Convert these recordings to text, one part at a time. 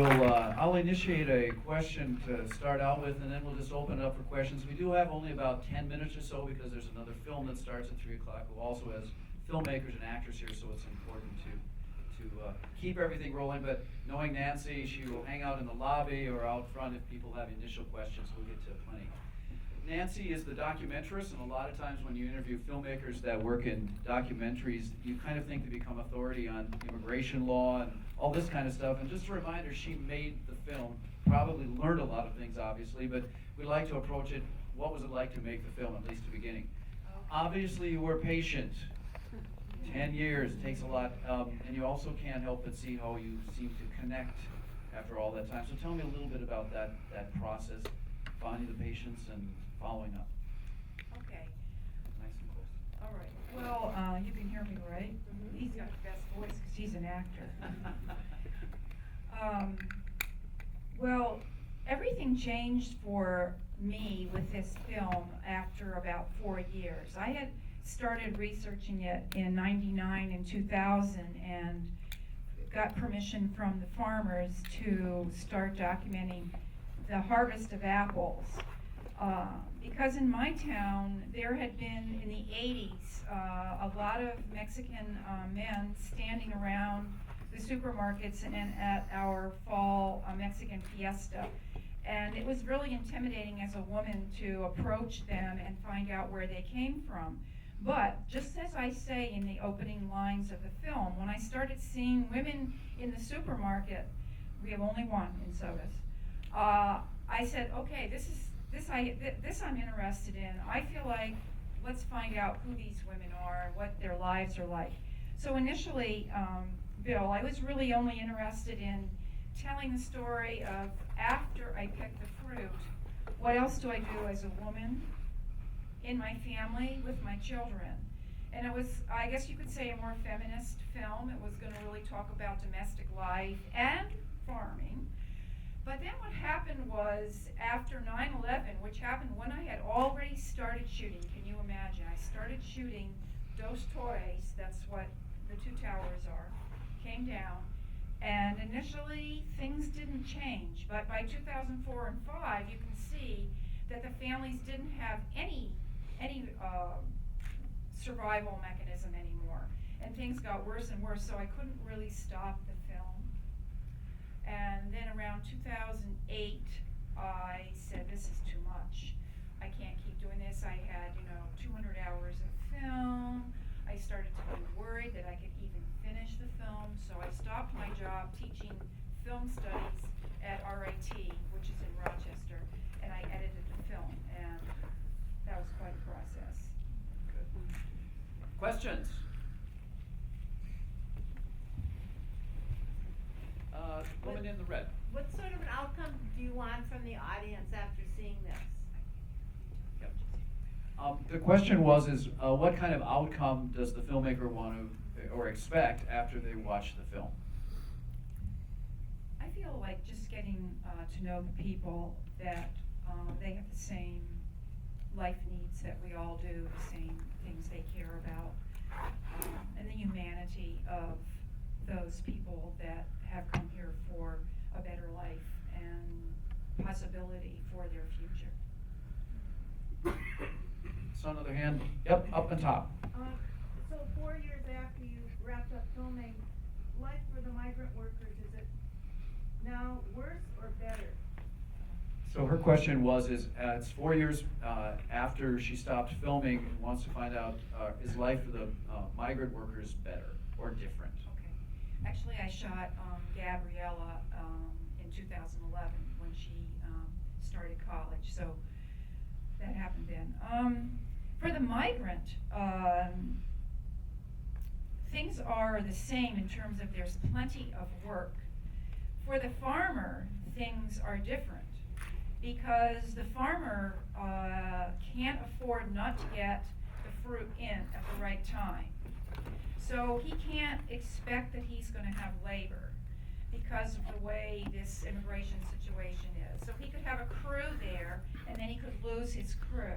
I'll initiate a question to start out with, and then we'll just open it up for questions. We do have only about 10 minutes or so because there's another film that starts at 3 o'clock who also has filmmakers and actors here, so it's important to keep everything rolling. But knowing Nancy, she will hang out in the lobby or out front if people have initial questions. We'll get to plenty. Nancy is the documentarist, and a lot of times when you interview filmmakers that work in documentaries, you kind of think they become authority on immigration law and all this kind of stuff. And just a reminder, she made the film, probably learned a lot of things, obviously, but we like to approach it, what was it like to make the film, at least the beginning? Obviously, you were patient. 10 years takes a lot, and you also can't help but see how you seem to connect after all that time. So tell me a little bit about that process, finding the patience and following up. Okay. Nice and close. All right. Well, you can hear me, right? Mm-hmm. He's got the best voice because he's an actor. Well, everything changed for me with this film after about 4 years. I had started researching it in '99 and 2000 and got permission from the farmers to start documenting the harvest of apples. Because in my town, there had been in the 80s a lot of Mexican men standing around the supermarkets and at our fall Mexican fiesta. And it was really intimidating as a woman to approach them and find out where they came from. But just as I say in the opening lines of the film, when I started seeing women in the supermarket, we have only one in Sodas, I said, okay, this I'm interested in. I feel like let's find out who these women are and what their lives are like. So initially, Bill, I was really only interested in telling the story of after I picked the fruit, what else do I do as a woman in my family with my children? And it was, I guess you could say, a more feminist film. It was going to really talk about domestic life and farming. But then what happened was, after 9/11, which happened when I had already started shooting, can you imagine? I started shooting Dos Torres, that's what the two towers are, came down, and initially things didn't change. But by 2004 and 5, you can see that the families didn't have any survival mechanism anymore, and things got worse and worse, so I couldn't really stop the film. And then around 2008, I said, this is too much. I can't keep doing this. I had, 200 hours of film. I started to be worried that I could even finish the film, so I stopped my job teaching film studies at RIT, which is in Rochester, and I edited the film, and that was quite a process. Good. Questions? Woman in the red. What sort of an outcome do you want from the audience after seeing this? Yep. The question was, what kind of outcome does the filmmaker want to or expect after they watch the film? I feel like just getting to know the people, that they have the same life needs that we all do, the same things they care about, and the humanity of those people that have come here for a better life and possibility for their future. So another hand. Yep, up and top. So 4 years after you wrapped up filming, life for the migrant workers, is it now worse or better? So her question was, it's 4 years after she stopped filming, and wants to find out, is life for the migrant workers better or different? Okay. Actually, I shot Gabriella in 2011 when she started college, so that happened then. For the migrant, things are the same in terms of there's plenty of work. For the farmer, things are different because the farmer can't afford not to get the fruit in at the right time. So he can't expect that he's going to have labor because of the way this immigration situation is. So he could have a crew there, and then he could lose his crew.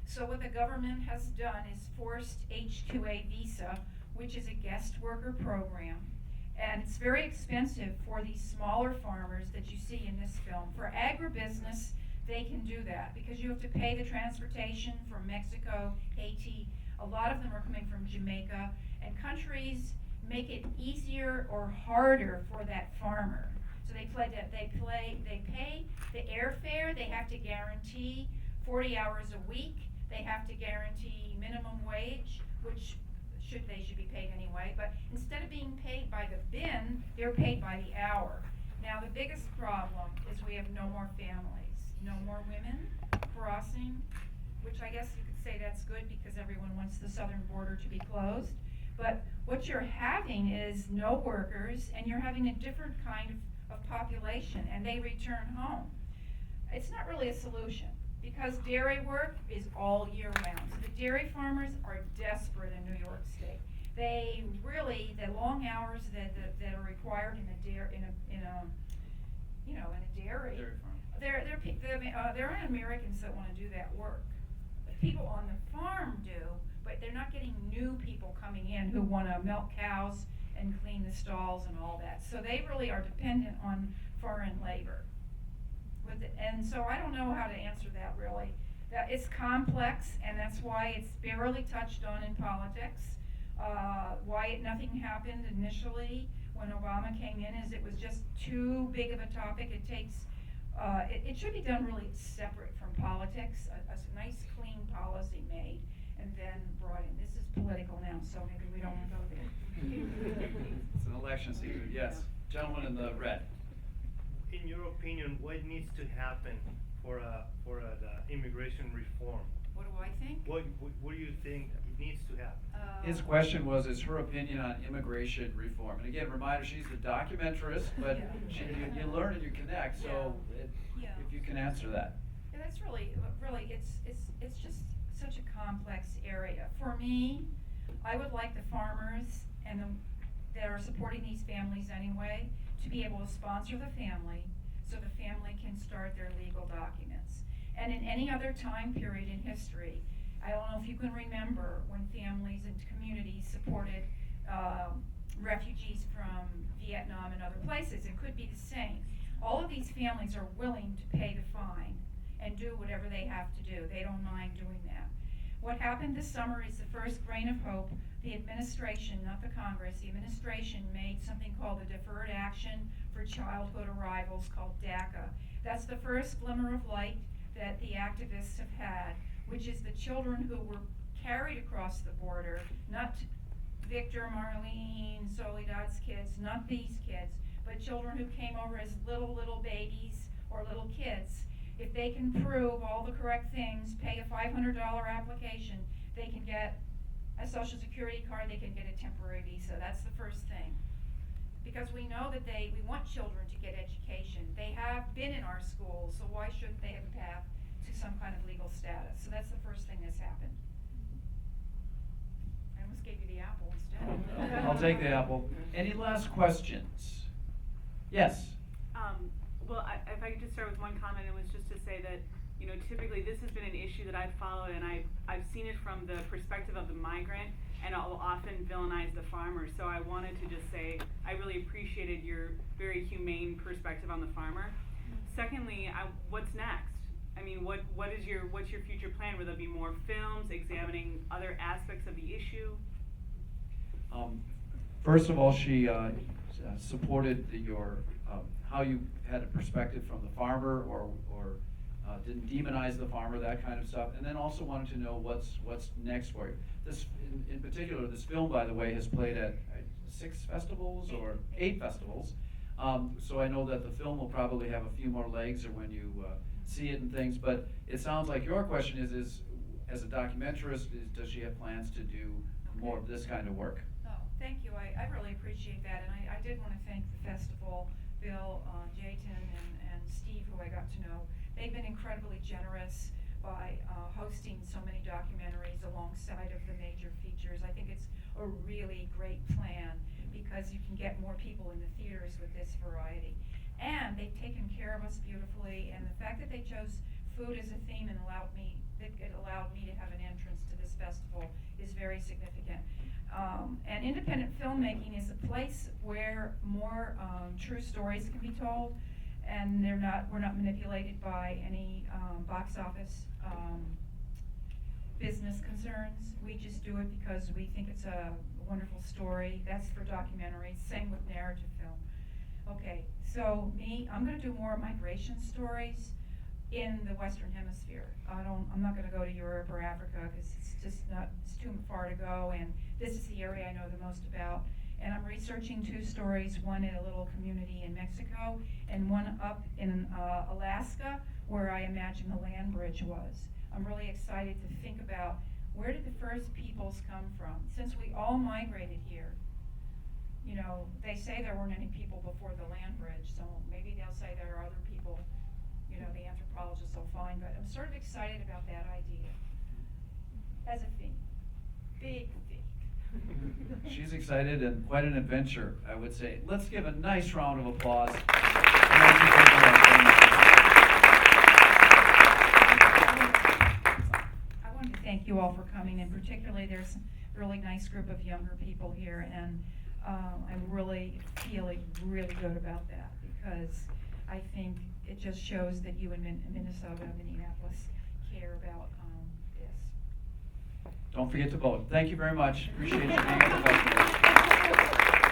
So what the government has done is forced H-2A visa, which is a guest worker program, And it's very expensive for these smaller farmers that you see in this film. For agribusiness, they can do that because you have to pay the transportation from Mexico, Haiti. A lot of them are coming from Jamaica, and countries make it easier or harder for that farmer. So they pay the airfare, they have to guarantee 40 hours a week, they have to guarantee minimum wage, which they should be paid anyway, but instead of being paid by the bin, they're paid by the hour. Now the biggest problem is we have no more families, no more women crossing, which I guess you could say that's good because everyone wants the southern border to be closed. But what you're having is no workers, and you're having a different kind of population, and they return home. It's not really a solution, because dairy work is all year round. So the dairy farmers are desperate in New York State. They really, the long hours that are required in a dairy, in a dairy, there aren't Americans that want to do that work. The people on the farm do, but they're not getting new people coming in who want to milk cows and clean the stalls and all that. So they really are dependent on foreign labor. And so I don't know how to answer that really. That it's complex, and that's why it's barely touched on in politics. Nothing happened initially when Obama came in, is it was just too big of a topic. It should be done really separate from politics. A nice clean policy made and then brought in. This is political now, so maybe we don't want to go there. It's an election season, yes. Gentleman in the red. In your opinion, what needs to happen for the immigration reform? What do I think? What do you think it needs to happen? His question was, is her opinion on immigration reform? And again, reminder, she's the documentarist, but Yeah. you learn and you connect, so Yeah. if you can answer that. Yeah, that's really, it's just such a complex area. For me, I would like the farmers that are supporting these families anyway to be able to sponsor the family so the family can start their legal documents. And in any other time period in history, I don't know if you can remember when families and communities supported refugees from Vietnam and other places. It could be the same. All of these families are willing to pay the fine and do whatever they have to do. They don't mind doing that. What happened this summer is the first grain of hope. The administration, not the Congress, the administration made something called the Deferred Action for Childhood Arrivals, called DACA. That's the first glimmer of light that the activists have had, which is the children who were carried across the border, not Victor, Marlene, Soledad's kids, not these kids, but children who came over as little babies or little kids. If they can prove all the correct things, pay a $500 application, they can get a Social Security card, they can get a temporary visa. That's the first thing. Because we know that we want children to get education. They have been in our schools, so why shouldn't they have a path to some kind of legal status? So that's the first thing that's happened. I almost gave you the apple instead. I'll take the apple. Any last questions? Yes. Well, if I could just start with one comment, it was just to say that, typically this has been an issue that I've followed, and I've seen it from the perspective of the migrant, and I'll often villainize the farmer. So I wanted to just say, I really appreciated your very humane perspective on the farmer. Secondly, what's next? I mean, what's your future plan? Will there be more films examining other aspects of the issue? First of all, she supported how you had a perspective from the farmer, or didn't demonize the farmer, that kind of stuff, and then also wanted to know what's next for you. This, in particular, this film, by the way, has played at 6 festivals or 8 festivals. So I know that the film will probably have a few more legs, or when you see it and things. But it sounds like your question is as a documentarist, does she have plans to do more of this kind of work? Oh, thank you. I really appreciate that, and I did want to thank the festival, Bill, Jayton, and Steve, who I got to know. They've been incredibly generous by hosting so many documentaries alongside of the major features. I think it's a really great plan because you can get more people in the theaters with this variety. And they've taken care of us beautifully, and the fact that they chose food as a theme and it allowed me to have an entrance to this festival is very significant. And independent filmmaking is a place where more true stories can be told, and we're not manipulated by any box office business concerns. We just do it because we think it's a wonderful story. That's for documentaries. Same with narrative film. Okay, so I'm going to do more migration stories in the Western Hemisphere. I'm not going to go to Europe or Africa because it's too far to go, and this is the area I know the most about. And I'm researching 2 stories, one in a little community in Mexico and one up in Alaska, where I imagine the land bridge was. I'm really excited to think about, where did the first peoples come from? Since we all migrated here, you know, they say there weren't any people before the land bridge, so maybe they'll say there are other people, you know, the anthropologists will find, but I'm sort of excited about that idea as a theme. Big theme. She's excited and quite an adventure, I would say. Let's give a nice round of applause. I wanted to thank you all for coming, and particularly there's a really nice group of younger people here, and I'm really feeling really good about that, because I think it just shows that you in Minnesota, Minneapolis, care about this. Don't forget to vote. Thank you very much. Appreciate you being with us.